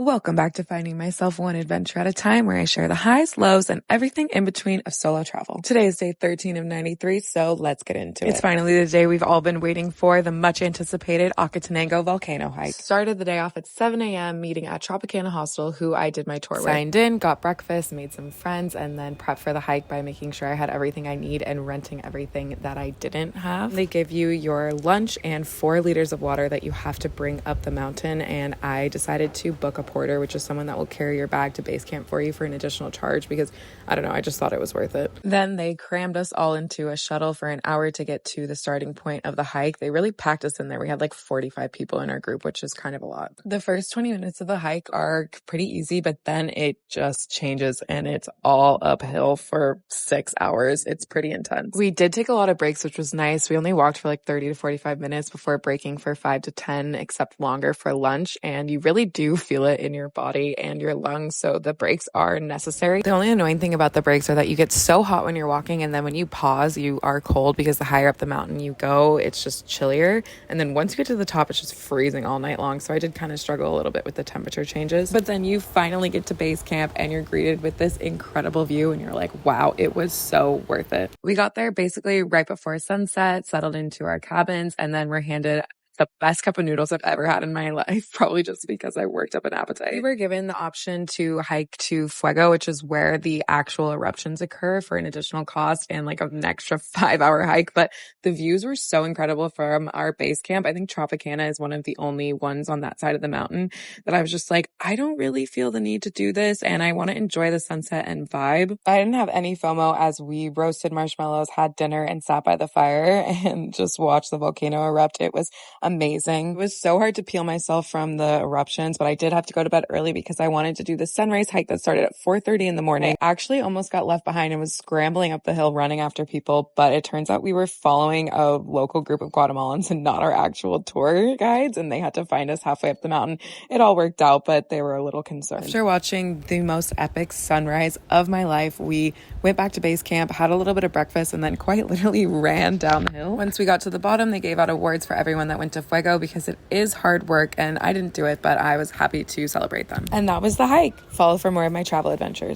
Welcome back to Finding Myself One Adventure at a Time, where I share the highs, lows, and everything in between of solo travel. Today is day 13 of 93, so let's get into it. It's finally the day we've all been waiting for, the much anticipated Acatenango volcano hike. Started the day off at 7 a.m. meeting at Tropicana Hostel, who I did my tour with. Signed in, got breakfast, made some friends, and then prepped for the hike by making sure I had everything I need and renting everything that I didn't have. They give you your lunch and 4 liters of water that you have to bring up the mountain, and I decided to book a porter, which is someone that will carry your bag to base camp for you for an additional charge because, I don't know, I just thought it was worth it. Then they crammed us all into a shuttle for an hour to get to the starting point of the hike. They really packed us in there. We had like 45 people in our group, which is kind of a lot. The first 20 minutes of the hike are pretty easy, but then it just changes and it's all uphill for 6 hours. It's pretty intense. We did take a lot of breaks, which was nice. We only walked for like 30 to 45 minutes before breaking for 5 to 10, except longer for lunch. And you really do feel it in your body and your lungs, so the breaks are necessary. The only annoying thing about the breaks are that you get so hot when you're walking, and then when you pause you are cold because the higher up the mountain you go it's just chillier, and then once you get to the top it's just freezing all night long. So I did kind of struggle a little bit with the temperature changes, but then you finally get to base camp and you're greeted with this incredible view and you're like, wow, it was so worth it. We got there basically right before sunset, settled into our cabins, and then we're handed the best cup of noodles I've ever had in my life, probably just because I worked up an appetite. We were given the option to hike to Fuego, which is where the actual eruptions occur, for an additional cost and like an extra 5-hour hike. But the views were so incredible from our base camp. I think Tropicana is one of the only ones on that side of the mountain that I was just like, I don't really feel the need to do this, and I want to enjoy the sunset and vibe. I didn't have any FOMO as we roasted marshmallows, had dinner, and sat by the fire and just watched the volcano erupt. It was amazing. It was so hard to peel myself from the eruptions, but I did have to go to bed early because I wanted to do the sunrise hike that started at 4:30 in the morning. I actually almost got left behind and was scrambling up the hill running after people, but it turns out we were following a local group of Guatemalans and not our actual tour guides, and they had to find us halfway up the mountain. It all worked out, but they were a little concerned. After watching the most epic sunrise of my life, we went back to base camp, had a little bit of breakfast, and then quite literally ran down the hill. Once we got to the bottom, they gave out awards for everyone that went to Fuego because it is hard work, and I didn't do it, but I was happy to celebrate them. And that was the hike. Follow for more of my travel adventures.